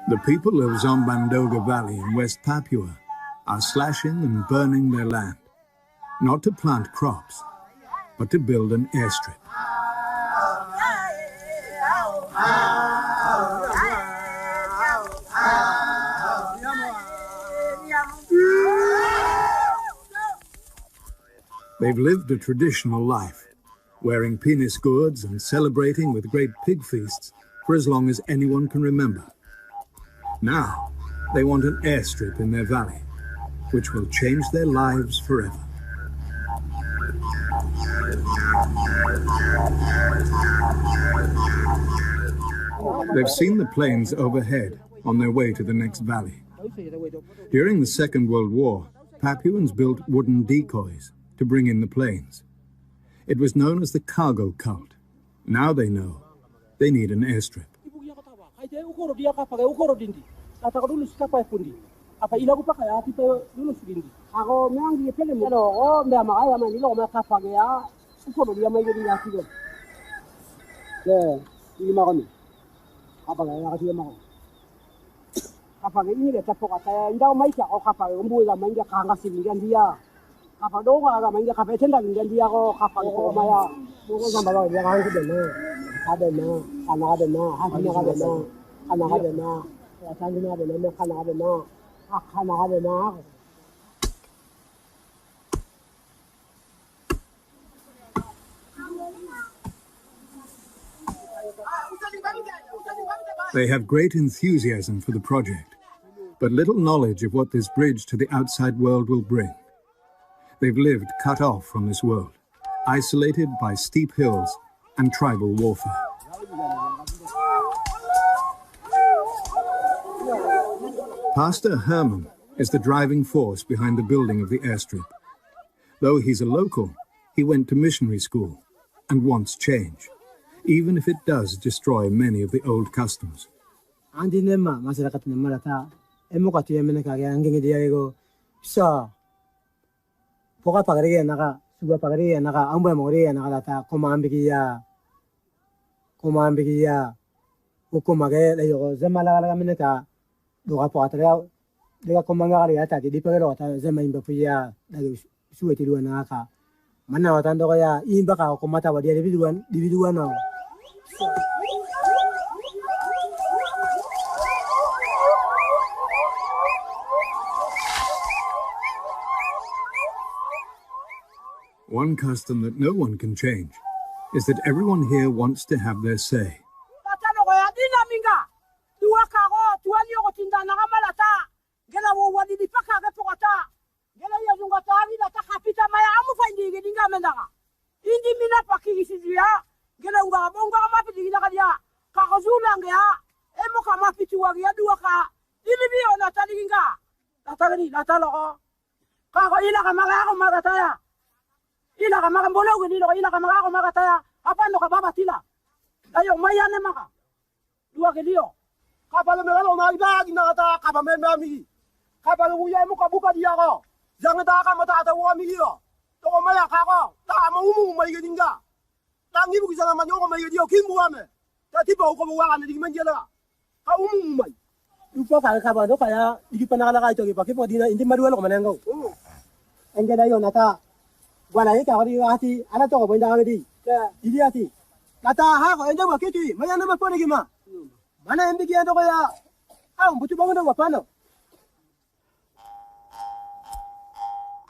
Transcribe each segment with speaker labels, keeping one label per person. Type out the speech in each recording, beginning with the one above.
Speaker 1: The people of Zambandoga Valley in West Papua are slashing and burning their land, not to plant crops, but to build an airstrip. They've lived a traditional life, wearing penis gourds and celebrating with great pig feasts for as long as anyone can remember. Now, they want an airstrip in their valley, which will change their lives forever. They've seen the planes overhead on their way to the next valley. During the Second World War, Papuans built wooden decoys to bring in the planes. It was known as the cargo cult. Now they know they need an airstrip. They have great enthusiasm for the project, but little knowledge of what this bridge to the outside world will bring. They've lived cut off from this world, isolated by steep hills and tribal warfare. Pastor Herman is the driving force behind the building of the airstrip. Though he's a local, he went to missionary school and wants change, even if it does destroy many of the old customs. One custom that no one can change is that everyone here wants to have their say.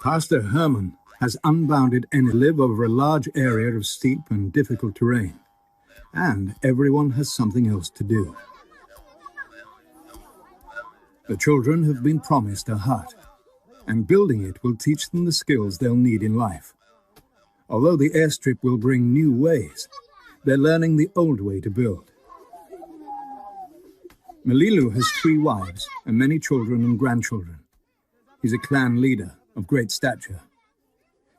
Speaker 1: Pastor Herman has unbounded and live over a large area of steep and difficult terrain, and everyone has something else to do. The children have been promised a hut, and building it will teach them the skills they'll need in life. Although the airstrip will bring new ways, they're learning the old way to build. Malilu has 3 wives and many children and grandchildren. He's a clan leader of great stature.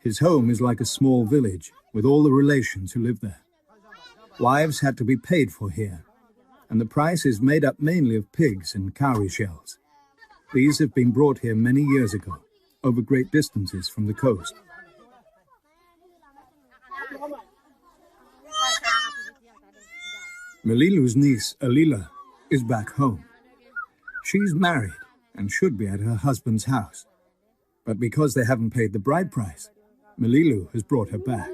Speaker 1: His home is like a small village with all the relations who live there. Wives had to be paid for here, and the price is made up mainly of pigs and cowrie shells. These have been brought here many years ago, over great distances from the coast. Malilu's niece, Alila, is back home. She's married and should be at her husband's house. But because they haven't paid the bride price, Malilu has brought her back.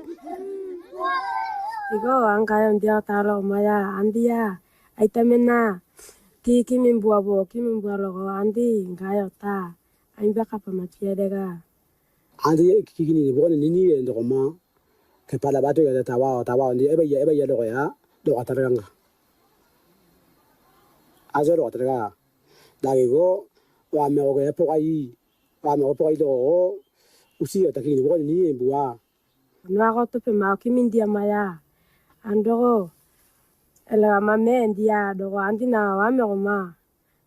Speaker 2: Igo ang kayon dia talo maya andia aitamena kimin buabo ko andi ngayo ta ai baka pamatia dega
Speaker 3: andi kikini bo ni ndo ma ke pala bato ya tawa ndi ebe ya do ya do ataranga azoro ataranga dagigo wa me ko epo ai do usi ta kini bo ni bua
Speaker 2: no ko to pe ma kimin dia maya andoro ela mame ndia do andi na wa me ma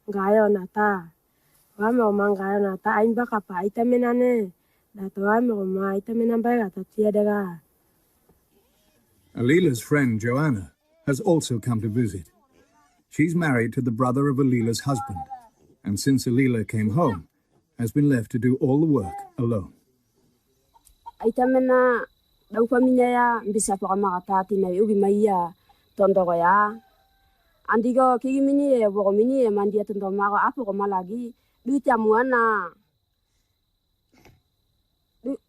Speaker 2: ngayo nata wa me ma ngayo nata ai baka pa aitamena ne da to wa me ma aitamena ba ta tia dega.
Speaker 1: Alila's friend Joanna has also come to visit. She's married to the brother of Alila's husband, and since Alila came home, has been left to do all the work alone.
Speaker 2: Aitamena dau paminya ya bisa pa makata tina ubi maiya tondo ko ya. Andigo kigi mini e bo mini e mandia tondo ma ko apo ko malagi duita muana.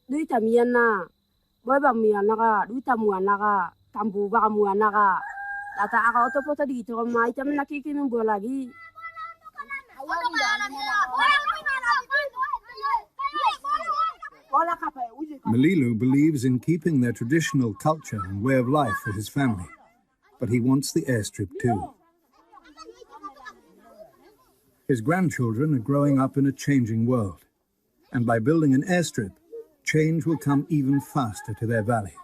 Speaker 2: Duita miana. Boy ba miana ka duita muana ka tambu ba muana ka. Data aka auto poto dito ko mai tamna kiki min bo lagi.
Speaker 1: Malilu believes in keeping their traditional culture and way of life for his family, but he wants the airstrip too. His grandchildren are growing up in a changing world, and by building an airstrip, change will come even faster to their valley.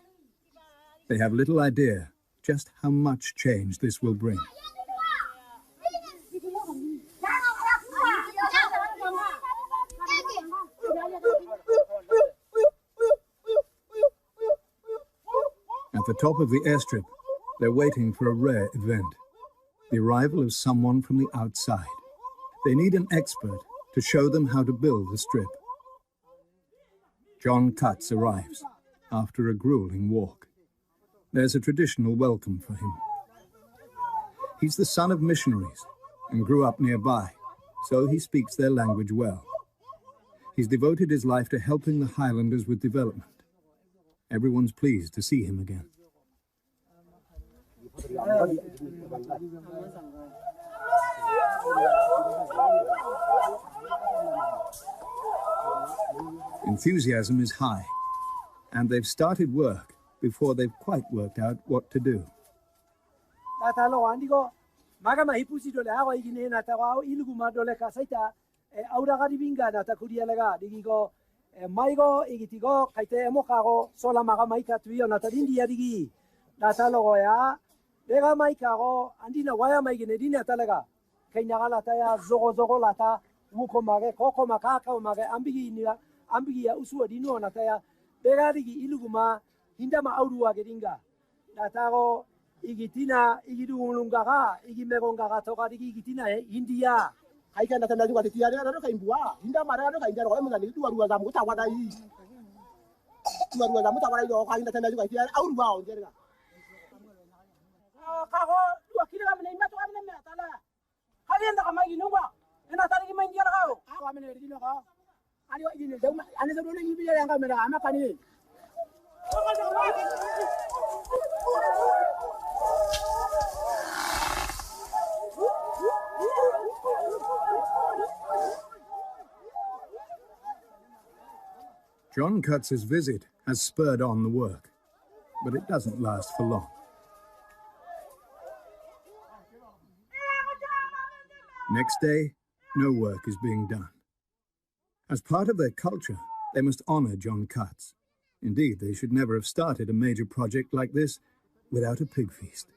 Speaker 1: They have little idea just how much change this will bring. At the top of the airstrip, they're waiting for a rare event, the arrival of someone from the outside. They need an expert to show them how to build the strip. John Cutts arrives after a grueling walk. There's a traditional welcome for him. He's the son of missionaries and grew up nearby, so he speaks their language well. He's devoted his life to helping the Highlanders with development. Everyone's pleased to see him again. Enthusiasm is high, and they've started work before they've quite worked out what to do.
Speaker 3: Maigo igitigo kaite emokago sola maga maika tuio na tadindia digi data logo ya dega maikago andina waya maigine dina talaga kaina lata ya zogo lata wuko mage koko makaka mage ambigi ya usu dino na taya dega digi iluguma hindama aurua gedinga data go igitina igidu ulungaga igimegonga toga digi igitina hindia Aika na tanda juga tiada ada kain buah. Hinda mara ada kain jaro mengali dua zamu tawada i. Dua zamu tawada do kain tanda juga tiada aur buah onjerga. Kago dua kilo kami ni matu kami ni tala. Kalian tak kamai gino ba? Ena tadi kami dia kau. Kami ni gino kau. Ani gino jauh. Ani sebelum ni biar yang kami dah amak kani.
Speaker 1: John Cutts' visit has spurred on the work, but it doesn't last for long. Next day, no work is being done. As part of their culture, they must honor John Cutts. Indeed, they should never have started a major project like this without a pig feast.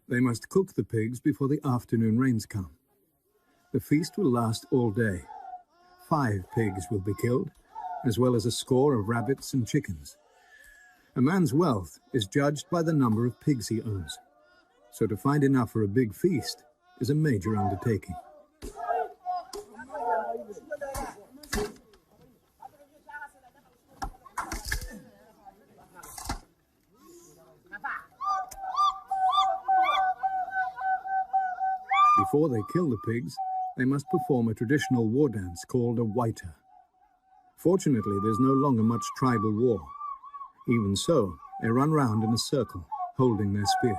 Speaker 1: They must cook the pigs before the afternoon rains come. The feast will last all day. 5 pigs will be killed, as well as a score of rabbits and chickens. A man's wealth is judged by the number of pigs he owns, so to find enough for a big feast is a major undertaking. Before they kill the pigs, they must perform a traditional war dance called a waita. Fortunately, there's no longer much tribal war. Even so, they run round in a circle, holding their spears.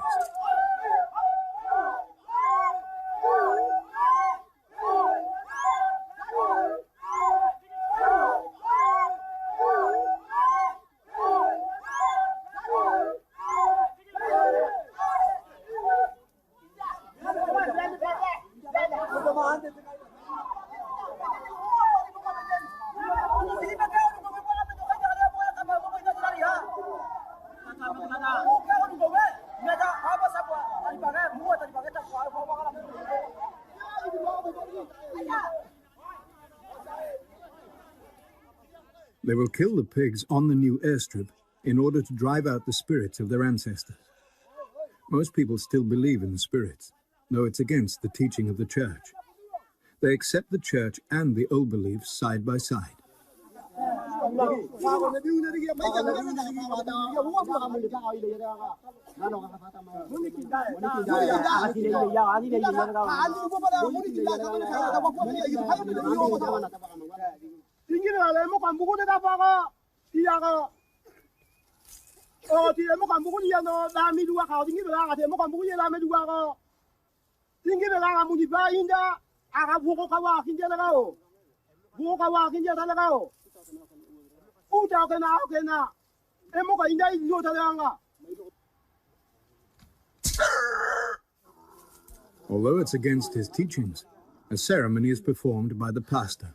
Speaker 1: They will kill the pigs on the new airstrip in order to drive out the spirits of their ancestors. Most people still believe in the spirits, though it's against the teaching of the church. They accept the church and the old beliefs side by side. Although it's against his teachings, a ceremony is performed by the pastor.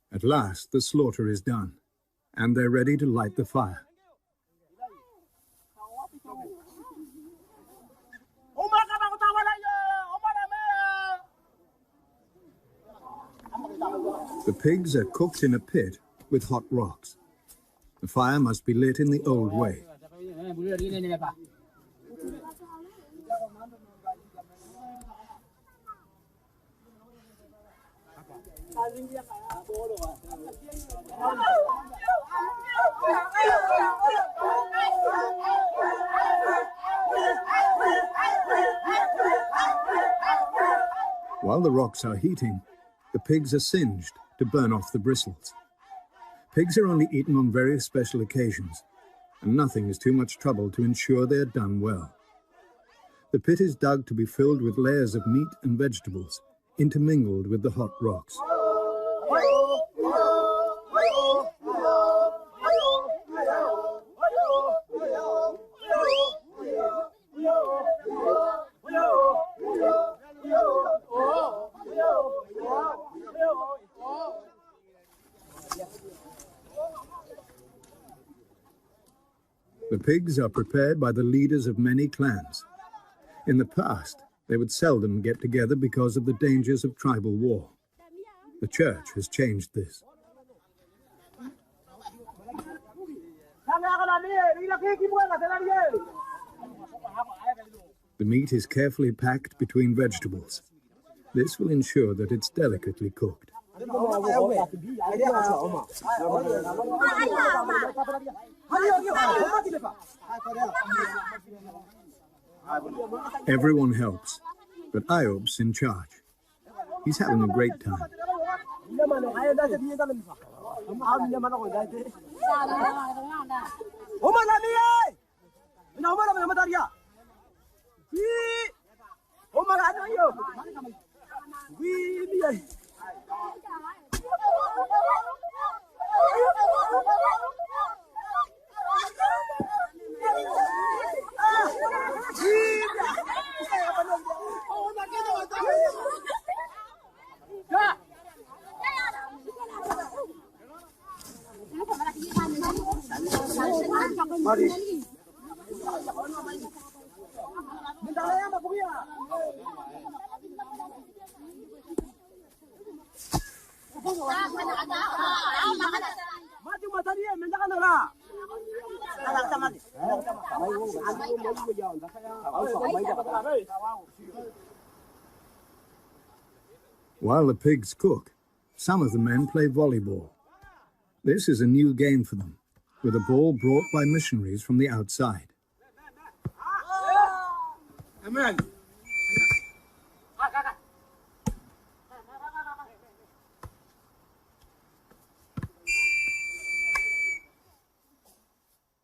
Speaker 1: At last, the slaughter is done, and they're ready to light the fire. The pigs are cooked in a pit with hot rocks. The fire must be lit in the old way. While the rocks are heating, the pigs are singed to burn off the bristles. Pigs are only eaten on very special occasions, and nothing is too much trouble to ensure they are done well. The pit is dug to be filled with layers of meat and vegetables, intermingled with the hot rocks. The pigs are prepared by the leaders of many clans. In the past, they would seldom get together because of the dangers of tribal war. The church has changed this. The meat is carefully packed between vegetables. This will ensure that it's delicately cooked. Everyone helps, but Ayob's in charge. He's having a great time. While the pigs cook, some of the men play volleyball. This is a new game for them, with a ball brought by missionaries from the outside.
Speaker 3: Amen.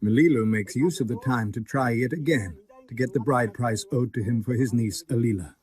Speaker 1: Melilo makes use of the time to try yet again to get the bride price owed to him for his niece Alila.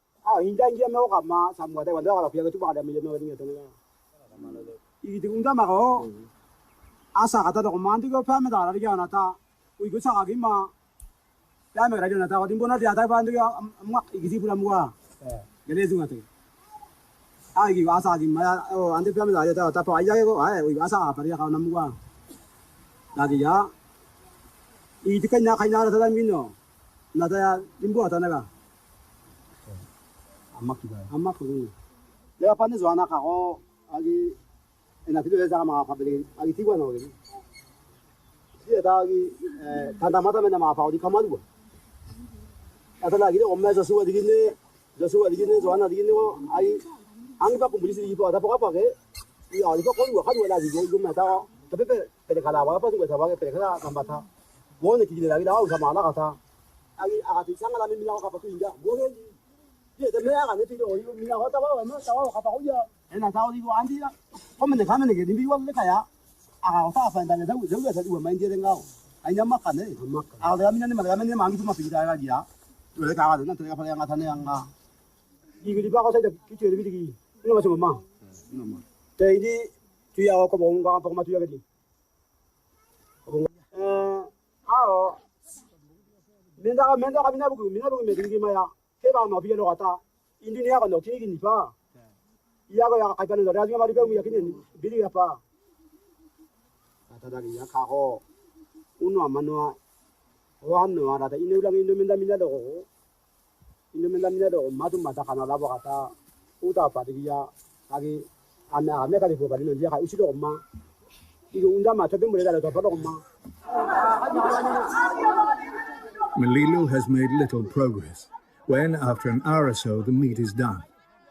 Speaker 1: Melilo has made little progress when, after an hour or so, the meat is done,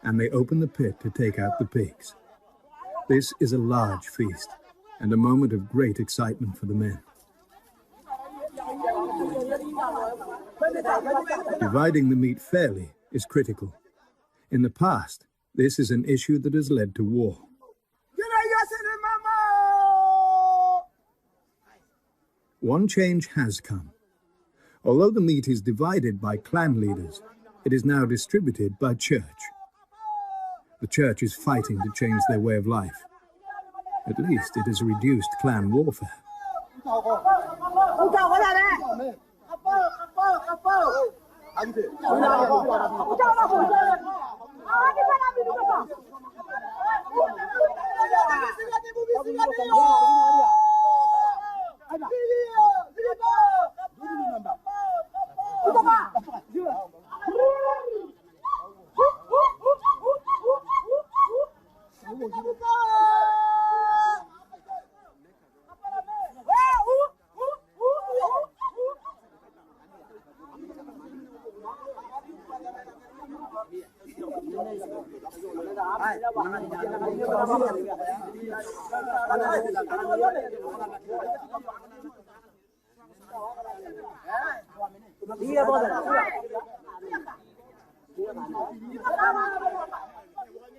Speaker 1: and they open the pit to take out the pigs. This is a large feast, and a moment of great excitement for the men. Dividing the meat fairly is critical. In the past, this is an issue that has led to war. One change has come. Although the meat is divided by clan leaders, it is now distributed by church. The church is fighting to change their way of life. At least it has reduced clan warfare.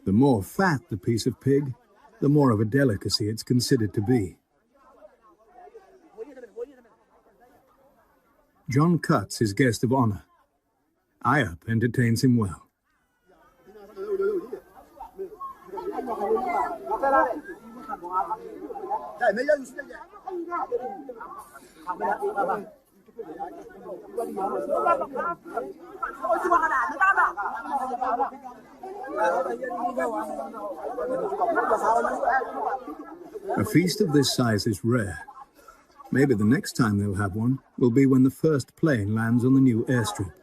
Speaker 1: The more fat the piece of pig, the more of a delicacy it's considered to be. John cuts his guest of honor. Ayap entertains him well. A feast of this size is rare. Maybe the next time they'll have one will be when the first plane lands on the new airstrip.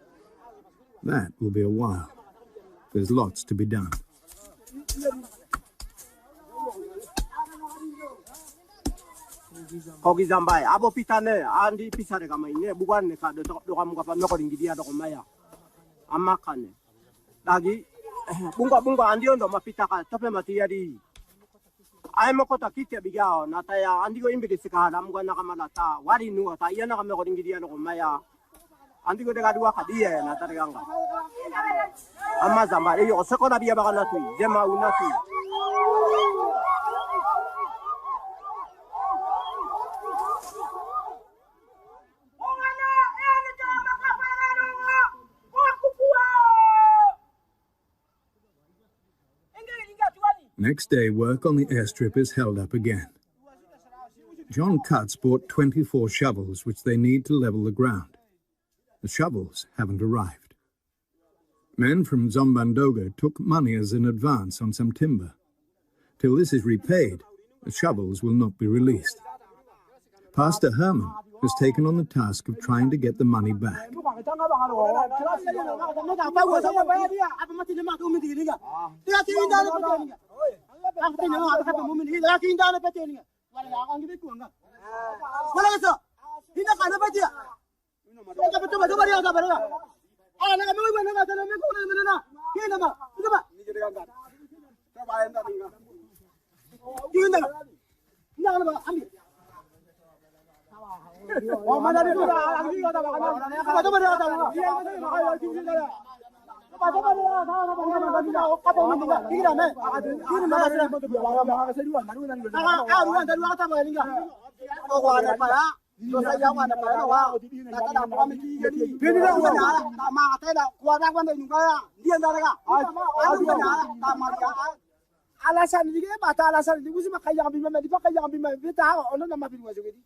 Speaker 1: That will be a while. There's lots to be done.
Speaker 4: Kogi zambai abo pitane andi pisare kama ine bukan ne ka do kamu ka pamno ko dingi do maya amakane lagi bunga andi ondo mapita ka tope matiari ai mo kota kite bigao nataya andi go imbe sika na mga nakamata wari nu ta iya na kami ko dingi do maya andi go daga dua kadia na tariganga amma zambai yo sekona biya bakana tu jema unatu.
Speaker 1: Next day, work on the airstrip is held up again. John Cutts bought 24 shovels, which they need to level the ground. The shovels haven't arrived. Men from Zombandoga took money as an advance on some timber. Till this is repaid, the shovels will not be released. Pastor Herman has taken on the task of trying to get the money back. Alasan ini bata alasan ini mesti makai yang bima di pakai yang bima kita ono nama bima juga di.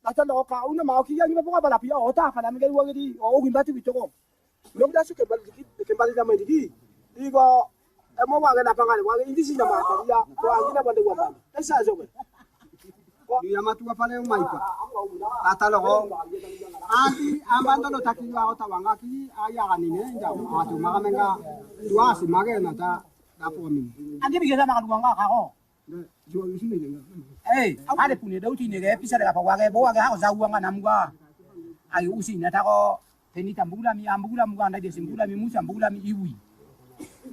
Speaker 1: Alasan lo kau una mau kia ni apa bala pia ota kana mi gari wagi di o gimba tu bitoko. Lo dah suka balik dikit kembali nama dikit. Igo emo waga na pangan waga ini sih nama dia. Ko angina bande wamba. Esa zoga. Dia matu apa le mai pa. Kata lo anti ambando lo takiwa ota wanga ki aya kanine njau atu magamenga dua si magena ta. Andi bisa makan uang nggak kau?
Speaker 3: Jual di sini juga.
Speaker 4: Ada punya daun ini deh, bisa ada apa wagai, bawa wagai harus jauh nggak namgua. Ayo usin, nata kau penita ambulami anda di ambulami musa ambulami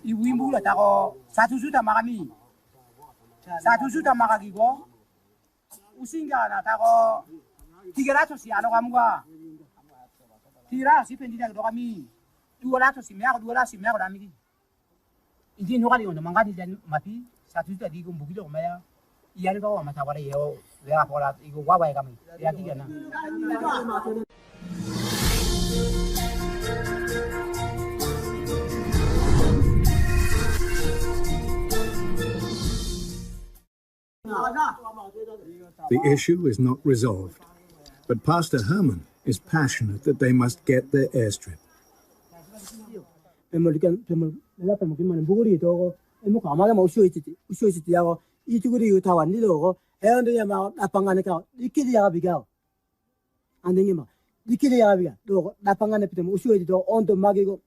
Speaker 4: iwi mbula tako 1 juta makami, 1 juta makagi kau. Usin nggak nata kau 300 sih ano kamgua. 300 sih penita do kami, 200 sih kami. Ini nukari untuk mangkali dan mati 1 juta di gumbuki do maya iya ni kau mata wala yo ya pola iku wawa kami ya kigana.
Speaker 1: The issue is not resolved, but Pastor Herman is passionate that they must get their airstrip.
Speaker 3: Pemolikan buguri to emo kamala mo usyo iti ako ituguri utawan nilo ko endo ya ma apangane ka ikili ya bigao andingi ma ikili ya biga do apangane pitem usyo iti to ondo magigo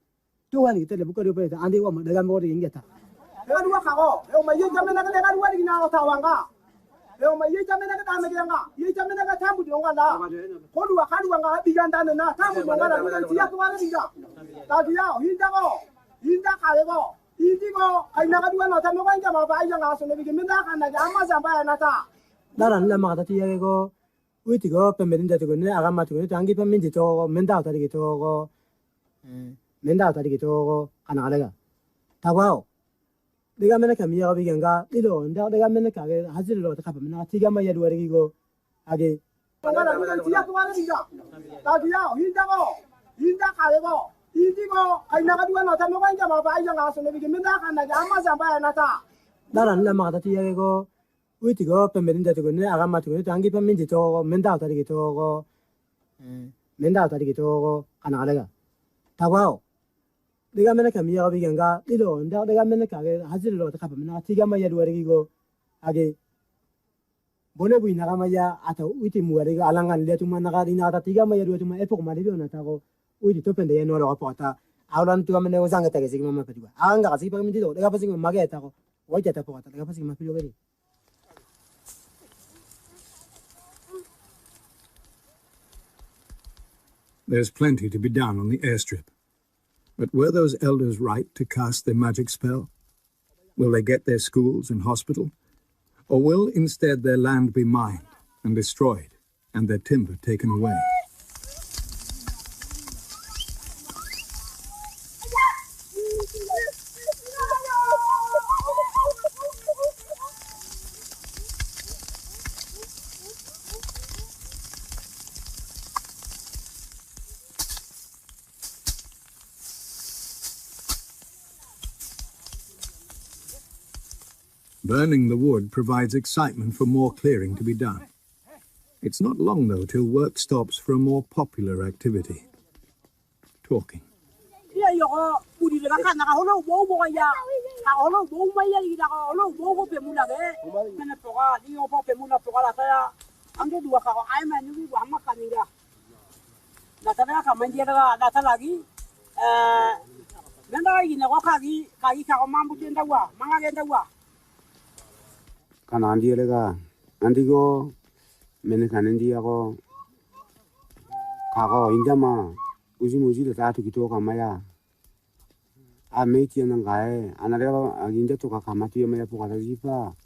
Speaker 3: to hani tele bukari pe andi wa daga mo ri ingeta daga wa ka ko e ma yita mena ka daga wa ri na tawanga e ma yita mena ka tama giranga yita mena ka tambu donga la ko duwa ka duwa nga biganda na tambu donga la ni ya ko wa ri ga ta dia hinda ko hinda ka le ko Indigo, I never do not know when I'm buying a house and begin to Amazon by another. Daran la Marati go, we to go up and Melinda to go near Aramatu and give a minute or Menda to get over Menda to get over Analaga. Tawao. The American Mia Viganga, Lido, and the America has a lot of happening. Tigama Yadu again. Indigo, I never do not know when I'm buying a house and begin to Amazon by another. Daran la Marati go, we to go up and Melinda to go near Aramatu and give a minute or Menda to get over Menda to get over Analaga. Tawao. The American Mia Viganga, Lido, and the America has a lot of happening. Tigama Yadu again. Bolebu Naramaya at a Witim Alangan Letumanarina, Tigama Yadu to my epoch Marionataro. We open the annual report. I want to amend Zanga Tagasigma Padua. Anga Sipamido, the Gapping Magetta, White at a port, the Gapping Mapilori.
Speaker 1: There's plenty to be done on the airstrip. But were those elders right to cast their magic spell? Will they get their schools and hospital? Or will instead their land be mined and destroyed and their timber taken away? Burning the wood provides excitement for more clearing to be done. It's not long, though, till work stops for a more popular activity. Talking.
Speaker 5: Kanandialega, Andigo, Menekanandiago, Kago, Indama, Uzimuzi, the Tatu Kitoka Maya. I made you and Gae, another Aginda to Kakamati, Maya Pukazipa,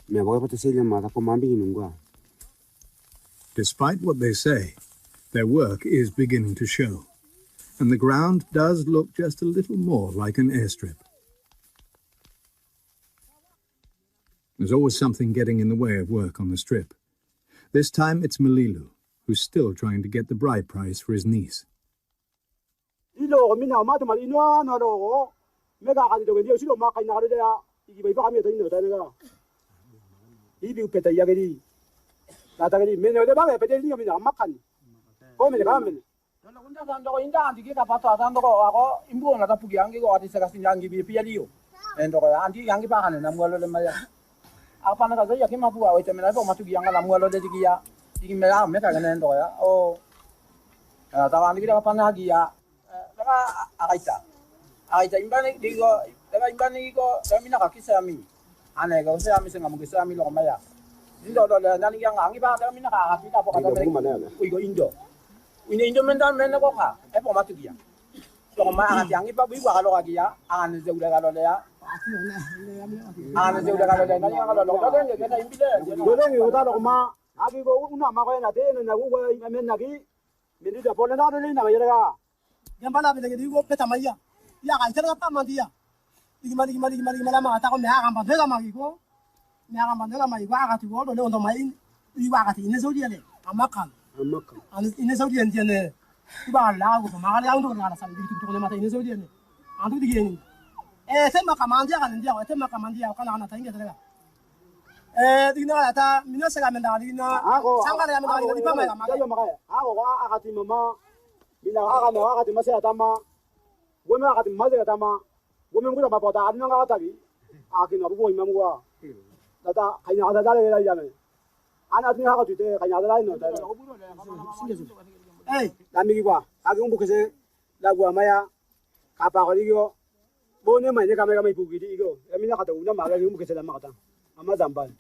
Speaker 5: Mevopa to say them Matakomambi Nunga.
Speaker 1: Despite what they say, their work is beginning to show, and the ground does look just a little more like an airstrip. There's always something getting in the way of work on the strip. This time it's Malilu, who's still trying to get the bride price for his niece.
Speaker 4: Apa nak saya yakin mampu awak macam mana? Masuk yang alam mualo dari kia, ini mereka mereka kena endo ya. Oh, tahu anda kita apa nak kia? Lama aita imbani digo, lama imbani digo, kami nak kisah kami. Ane kau saya kami sengamu kisah kami loh maya. Indo dolar nani yang angi bah kami nak kaki kita apa kata mereka? Uigo Indo. Ini Indo mendan mana kau kah? Apa masuk kia? Kalau mana yang angi bah buat kalau kia, ane jauh dah kalau dia. Ana sudah kalau dah nanya kalau lokal dia kena impilan.
Speaker 3: Boleh kita lokma, aku go una makai nanti, naku go imen lagi, mesti dah boleh nak ada ni nama jaga. Yang mana bila kita go peta maya, ya kan cara apa mandi ya? Gimana mah tak kau meh akan pandai lama gitu, meh akan pandai lama gitu, akan tu go dulu untuk main, ibu akan ini saudi ni, amakan. Ini saudi ni ni, ibu akan lagu, makan yang tu kan ada sambil itu tu mata ini saudi ni, antu digini. Tema kamandia kan dia, tema kamandia kan anak tanya kita. Dina ada, mina segala menda dina, sangka dia menda dina di pamai lama. Dia makai, aku agak mama, bila agak masih ada mama, gue agak masih ada mama, gue mungkin apa pada ada nggak tadi, aku nak buat imam gua. Data kayaknya ada dari lagi jalan. Anak ni agak tu deh, kayaknya ada lain nol. Kami gua, aku bukan sih, lagu amaya, apa kali gua. Bonne mai ne kamera mai pugi digo. Kami nak kata una maga yung mukese lama kata. Ama zamban.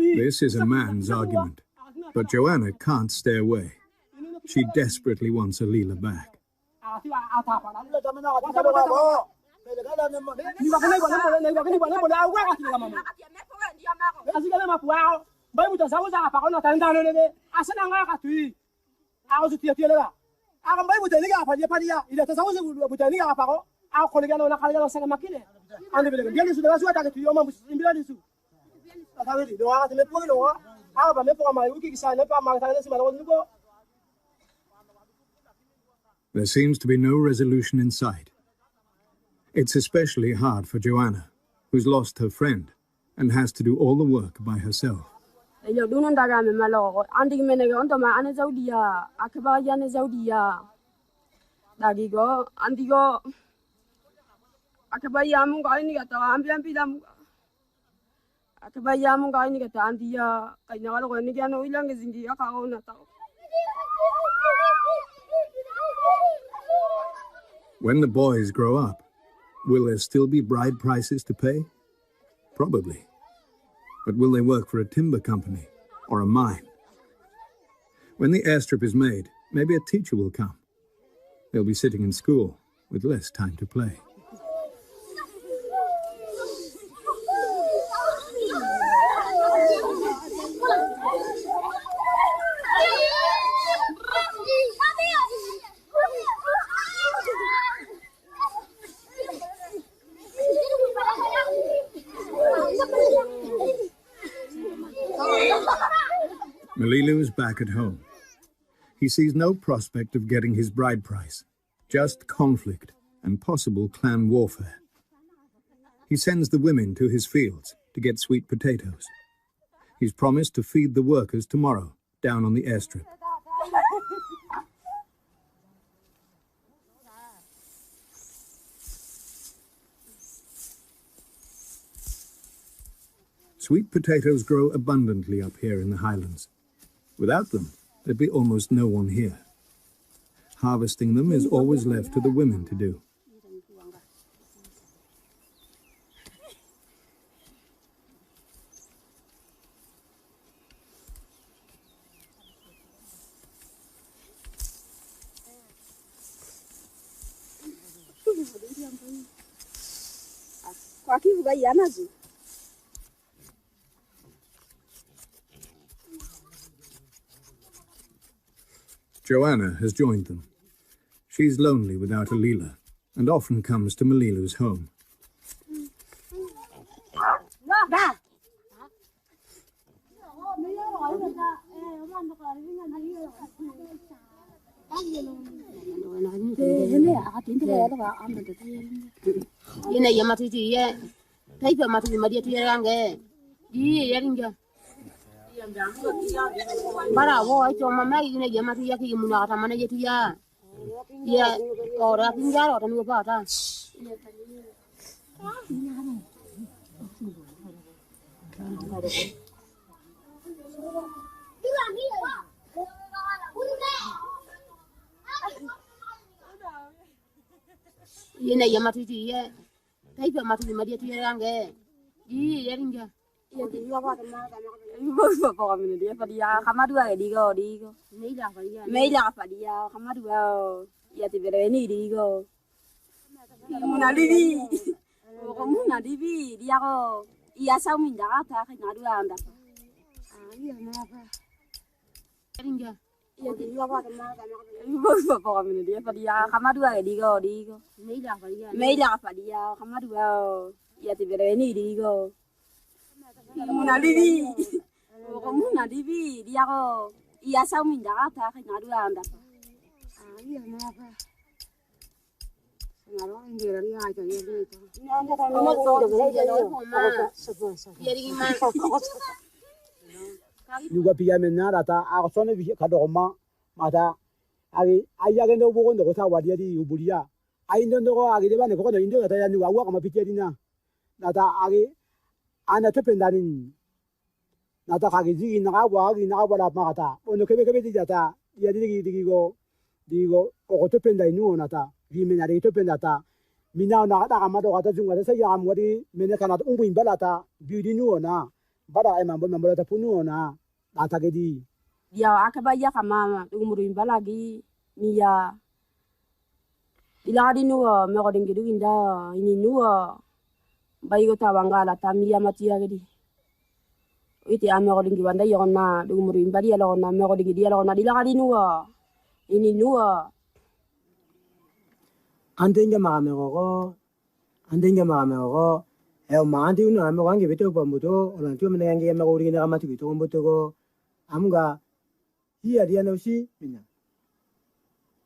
Speaker 1: This is a man's argument, but Joanna can't stay away. She desperately wants Alila back.
Speaker 3: ati atapa na
Speaker 5: Ile tamana kwa sababu kwa. Pelekana
Speaker 3: ni wakana bwana au wakati kama mama. Asigala mapuao. Bai mutasawo za apa kona tanda lele. Asana nga katui. Ako su tia lela. Ako bai mutaniga apa dia padia. Ida tasawo su mutaniga apa ko. Ako kolega na kala sa makine. Ande bele. Dia su daga su ata tu yoma imbira disu. Atawe do aga tele pogi no. Ako ba me poga mai uki kisana pa ma tanga si malo nuko.
Speaker 1: There seems to be no resolution in sight. It's especially hard for Joanna, who's lost her friend and has to do all the work by herself.
Speaker 2: Yo dunon daga me malo. Andi me ne on to ma ane Saudia. Akaba ya ne Saudia. Dagi go andi go. Akaba ya mun ga ni gata ambi dam. Akaba ya mun ga ni gata andi ya kai na lo ni ga no ilang zingi aka ona ta.
Speaker 1: When the boys grow up, will there still be bride prices to pay? Probably. But will they work for a timber company or a mine? When the airstrip is made, maybe a teacher will come. They'll be sitting in school with less time to play. Malilu is back at home. He sees no prospect of getting his bride price, just conflict and possible clan warfare. He sends the women to his fields to get sweet potatoes. He's promised to feed the workers tomorrow down on the airstrip. Sweet potatoes grow abundantly up here in the highlands. Without them, there'd be almost no one here. Harvesting them is always left to the women to do. Joanna has joined them. She's lonely without Alila and often comes to Malilu's home.
Speaker 6: Bara wo ai cho mama ine ye mati ya ki muna ta mana ye tu ya ya ora pinja ro ta ni ba ta ine ye mati ti ye tai pa mati ma ye tu ya nge ji ye ringa
Speaker 2: Bapak kami dia pada kamar dua ya digo. Meja apa dia kamar dua ya tiba ini digo. Kamu nadi bi dia ko iya sao minda kata kena dua anda. Iya apa?
Speaker 6: ringa
Speaker 2: Bapak kami dia pada kamar dua ya digo. Meja apa dia kamar dua ya tiba ini digo. Kamu nadi bi dia ko iya sao minda kata kena dua anda.
Speaker 6: iya apa ngaro ngira ri ha ja ye ni to
Speaker 3: Nuga pia menara ta a sone bi ka do ma mata agi aya gendo bo ndo ta wa dia di uburia ai ndo ndo agi de ba ne ko ndo ndo ta ya nuga wa ka ma pitia dina nata agi ana te pendarin nata ka gi na wa la ma ta ono kebe di jata ya digo o to pendai nu nata vi menari to pendata mina na da ka ma do ka ta junga sa ya mo di mene kana ungu imbalata bi di nu na bada ai mambo ta punu na ata ke di
Speaker 2: Dia akabaya kama umuru imbalagi niya Iladi nuwa me godin gidu inda ini nuwa bayi go tawangala tamia matia gidi. Iti ame godin giwanda yona dumuri imbadi ala ona me godin gidi ala ona diladi nuwa ini nuwa.
Speaker 3: Andenga mame go e mandi uno ame wangi beto pambuto olan tu menenga ngi ame godin ngi amati gitu mbuto go amga hiya dia no si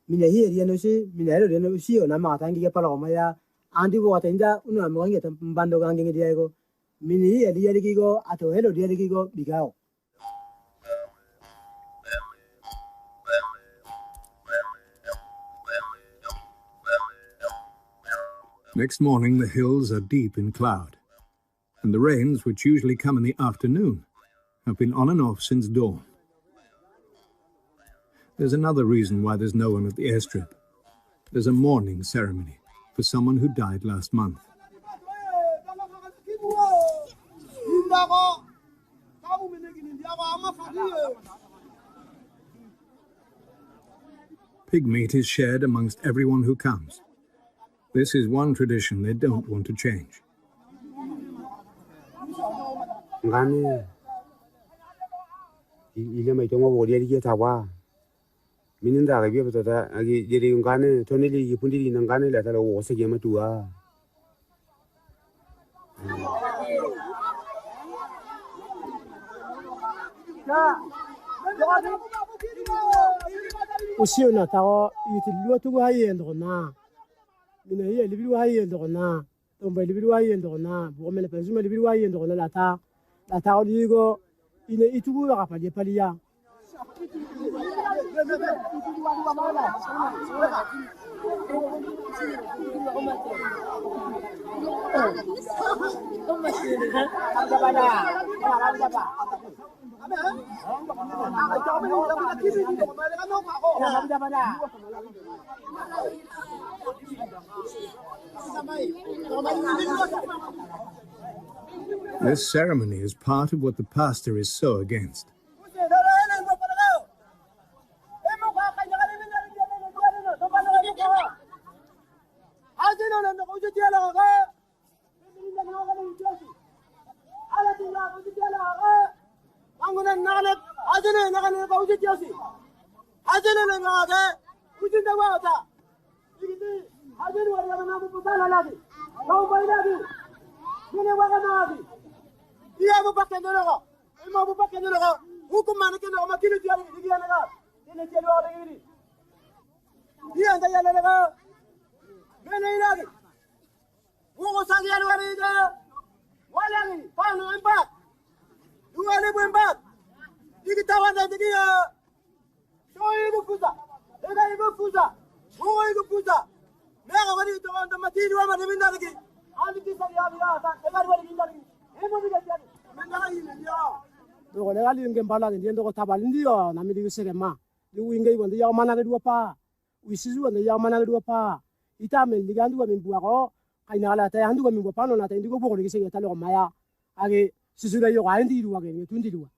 Speaker 3: mina hiya dia no si mina ero dia no si ona ma tangi ke pala maya andi bo atenda uno ame wangi tam bando gangi ngi dia go mina hiya dia lagi go ato helo dia lagi go bigao.
Speaker 1: Next morning, the hills are deep in cloud, and the rains, which usually come in the afternoon, have been on and off since dawn. There's another reason why there's no one at the airstrip. There's a mourning ceremony for someone who died last month. Pig meat is shared amongst everyone who comes. This is one tradition they don't want to change.
Speaker 5: Ngani ile mai tongo bo dia dia tawa mininda ga bi bata agi jeri ngane toneli yipundi ngane la tala wo se gema tuwa
Speaker 3: Usiona tawo yitilu tu ga yendo na mina hiya libiru wa yendo na tomba libiru wa yendo na bo mele pezuma libiru wa yendo na la ta oligo ine itugu ga paje palia
Speaker 1: This ceremony is part of what the pastor is so against.
Speaker 3: Bala ndiendo ko tabal ndio na mi diwisere ma di wingai wonde yaw mana ga duapa wisizu wonde yaw mana ga duapa ita men ligandu wa min buako kaina ala ta handu wa min bopano na ta indigo boko ni sege talo maya age sisura yo ga ndi duwa ge tundi duwa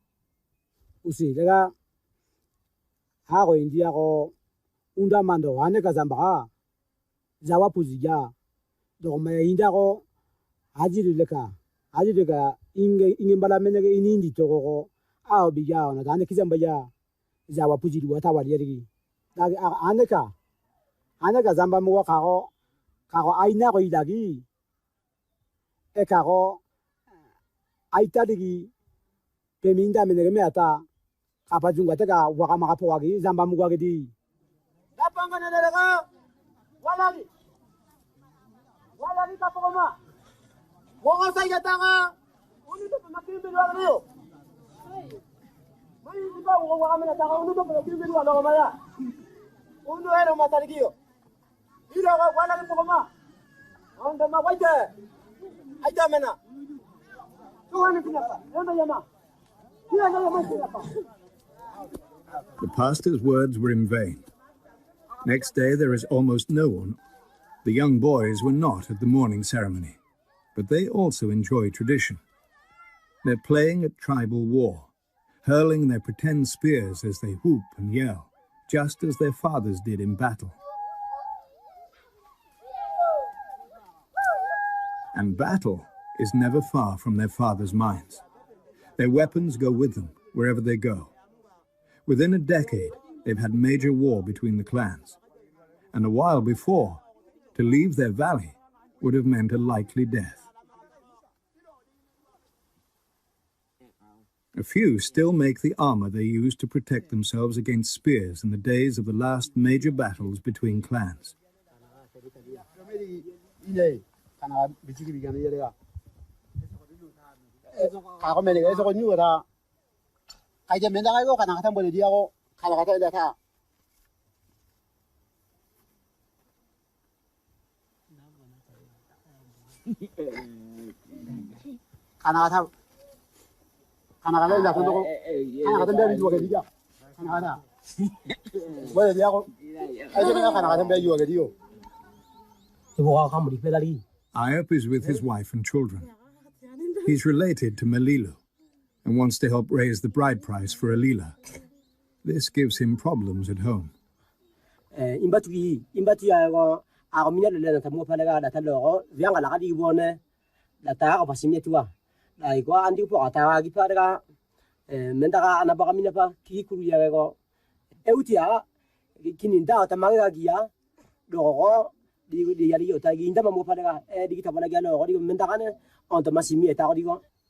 Speaker 3: usi daga ha go india ko unda mando wane ka zamba zawa puzija do maya inda ko ajiri leka inge bala menege inindi to ko ao bija na dane kizamba ya zawa pujiri wata wali yari dagi aneka zamba muwa kako aina ko idagi e kako aita digi peminda menege meata kapa junga tega waka makapo wagi zamba muwa gedi dapanga na daga walagi kapoma wonga sai gatanga uni to makimbe wagrio mai diba wo amena ta unu to makimbe walo maya unu ero matarigio ira wala ko ma onda ma waite aita mena tuani tinapa onda yama
Speaker 1: The pastor's words were in vain. Next day there is almost no one. The young boys were not at the morning ceremony, but they also enjoy tradition. They're playing at tribal war, hurling their pretend spears as they whoop and yell, just as their fathers did in battle. And battle is never far from their fathers' minds. Their weapons go with them wherever they go. Within a decade, they've had major war between the clans. And a while before, to leave their valley would have meant a likely death. A few still make the armor they used to protect themselves against spears in the days of the last major battles between clans. Ayop is with his wife and children. He's related to Melilu and wants to help raise the bride price for Alila. This gives him problems at home.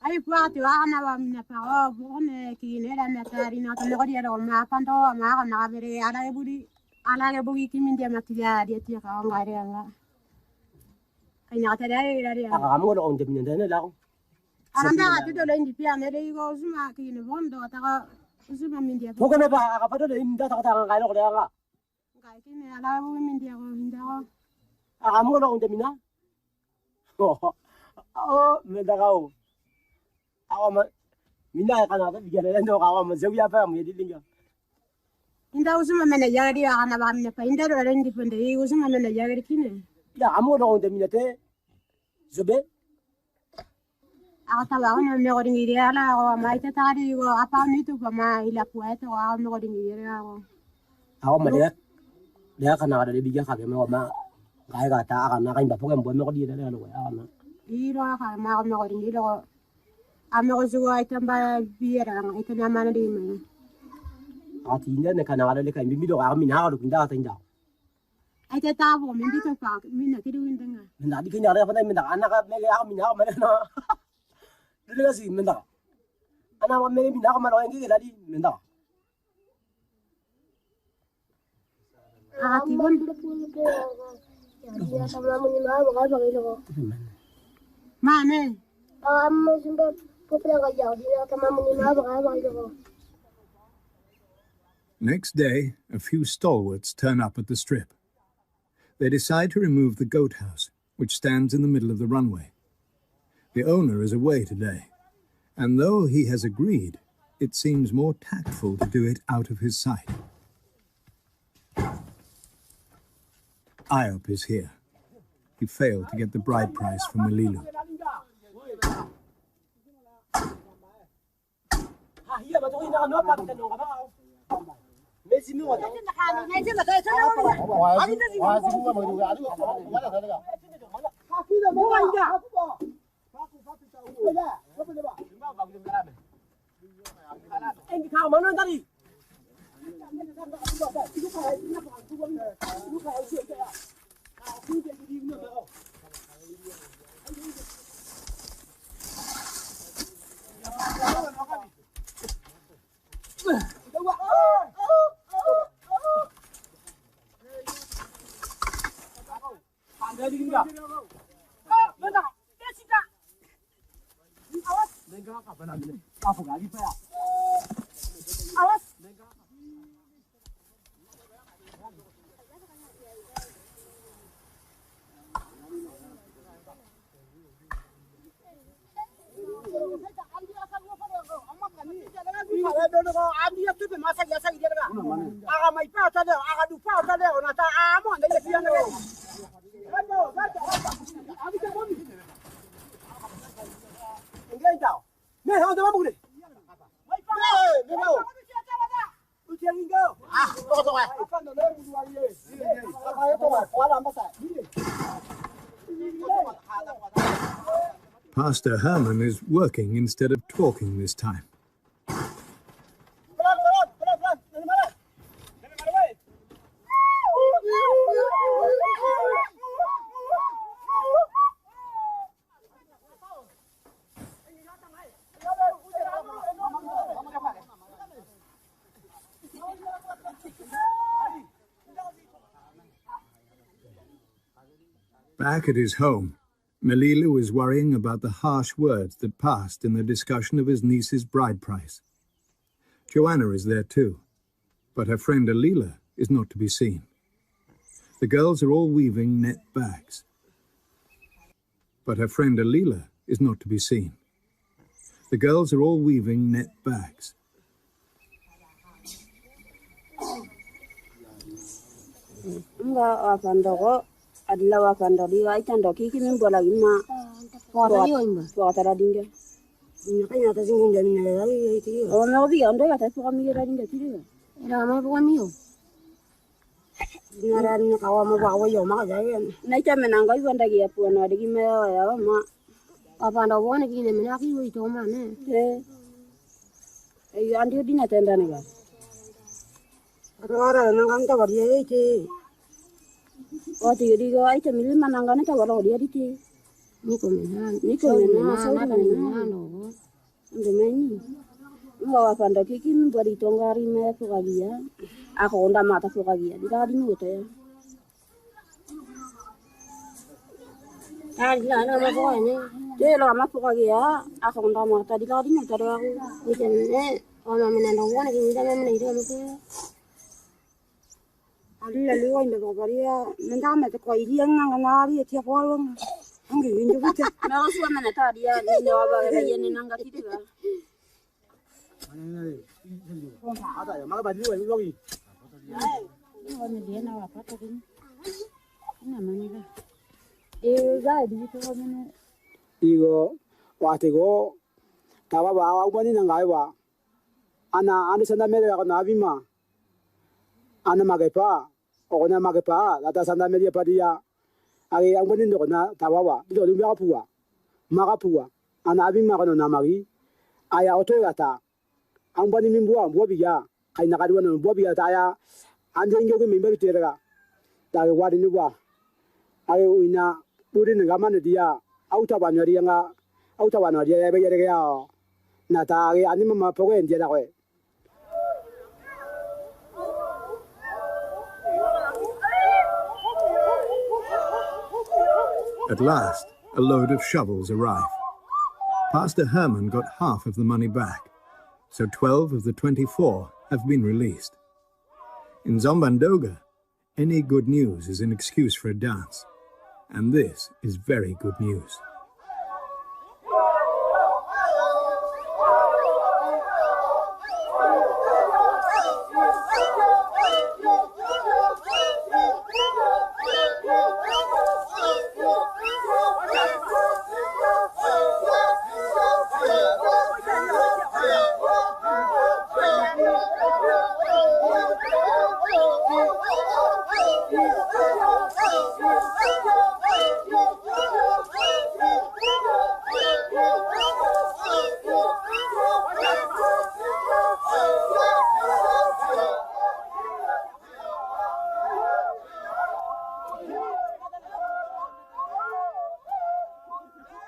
Speaker 6: Ay puati ana wa mina pa bone ki ne la na tari na to ngodi ro ma pando ma na bere ala e buri ki min dia matia dia tia ka ngare nga ay na tare ira ria
Speaker 3: Amo lo onde min ne la.
Speaker 6: aranda ti do le ndi pia ne re go suma ki ne bondo ta ka suma min dia
Speaker 3: Poko ne ba ka pa do inda ta ta ga lo nga.
Speaker 6: ngai ki ne ala bu min dia go hinda go
Speaker 3: Amo lo onde mina. Oh, me da ga. Awa mina kana ta bigere ndo ga wa mazewiya fa mu yedilinga.
Speaker 6: inda usuma mena yari ana ba mina pa inda do le ndi pende usuma mena yari kine
Speaker 3: Ya amo lo onde mina te. Zobe.
Speaker 6: ata ba ona me go ringi ala go mai ta tari go apa ni tu pa ma ila pueto go me go ringi go
Speaker 3: Awa ma de kana da biga ka me ma. Ga ta kana ga imba poke mbo me go di le lo ya na.
Speaker 6: iro ka ma go me go ringi go ame go zuwa itamba biera ita na mana di me
Speaker 3: Ati ne kana le ka imbi do ga mina ga kinda ta inda.
Speaker 6: ita ta bo min di to pa min na ti du ndanga
Speaker 3: Minda di kenya re fa minda ana ka me ga mina ga ma na. Dile ga si minda. Ana ma me mina ga ma lo ngi ga di minda.
Speaker 6: ati bon mane
Speaker 1: Next day, a few stalwarts turn up at the strip. They decide to remove the goat house, which stands in the middle of the runway. The owner is away today, and though he has agreed, it seems more tactful to do it out of his sight. Ayop is here. He failed to get the bride price from Melilu. Pastor Herman is working instead of talking this time. Back at his home, Melilu is worrying about the harsh words that passed in the discussion of his niece's bride price. Joanna is there too, but her friend Alila is not to be seen. The girls are all weaving net bags. But her friend Alila is not to be seen. The girls are all weaving net bags.
Speaker 7: Adla wakanda di wa itando kiki mimbola gima potara dinga nyakanya ta zingu ndani na dali iti o na obi ando ya ta kwa mi ra dinga tiri era ma kwa mi o nara ni ka wa ma ba wa yo ma ga ya na ita menanga iwanda gi apu na de gima ya ma apanda wona gi ne mena ki wi to ma ne e andi dina tenda ne ga ara na ngam ta ba ye iti waktu itu juga itu milih manangannya tak walau dia itu, ni komenan, saya komenan loh, ini, nggak apa anda kikim beri tonggari mereka lagi ya, aku unda mata lagi ya, di tadi nih gitu ya, tadi lah nama pokoknya, dia lama lagi ya, aku unda mata di tadi nih tadi aku, ini, orang menandang gua nih kita menandang itu apa sih? Alila liwa inda kabaria nandama te ko iriang nga ngari ti apolong angi winjo bute na uswa mana ta dia ni wa ba ga yene nanga ti ga
Speaker 5: ada ya maga badli wa logi
Speaker 7: ni wa dia na wa pata din na mani ga ga di to mane
Speaker 3: igo wate go tawa ba wa bani nanga wa ana sanda mere ga na bima ana magepa ona magepa lata sanda media padia age ang bonin do na tawawa do lu maga puwa ana abi maga na magi aya oto lata ang bani mimbuwa bobiya kai na kadwa no bobiya ta ya ande ngi mi mbe tera ta ge wadi ni bwa age uina puri ni gamane dia auta banari nga auta banari ya be yere ya na ta ge ani mama pogo enje na kwe.
Speaker 1: At last, a load of shovels arrive. Pastor Herman got half of the money back, so 12 of the 24 have been released. In Zombandoga, any good news is an excuse for a dance, and this is very good news.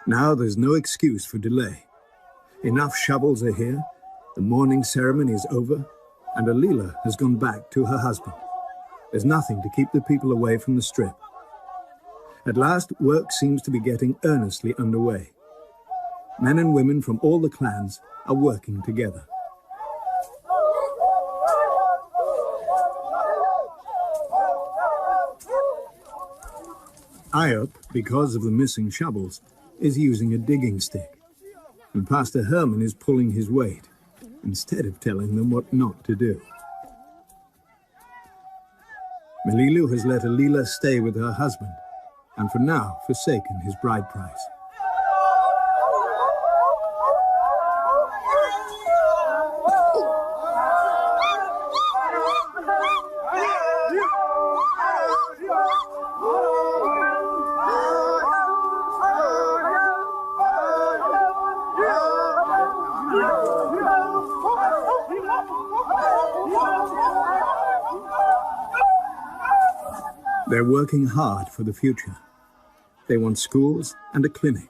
Speaker 1: Now there's no excuse for delay. Enough shovels are here, the morning ceremony is over, and Alila has gone back to her husband. There's nothing to keep the people away from the strip. At last, work seems to be getting earnestly underway. Men and women from all the clans are working together. Ayop, because of the missing shovels, is using a digging stick, and Pastor Herman is pulling his weight, instead of telling them what not to do. Melilu has let Alila stay with her husband, and for now forsaken his bride price. They're working hard for the future. They want schools and a clinic,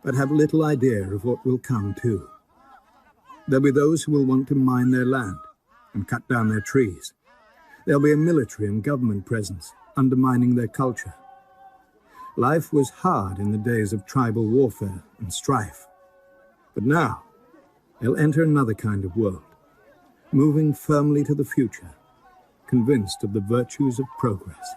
Speaker 1: but have little idea of what will come too. There'll be those who will want to mine their land and cut down their trees. There'll be a military and government presence undermining their culture. Life was hard in the days of tribal warfare and strife. But now, they'll enter another kind of world, moving firmly to the future, convinced of the virtues of progress.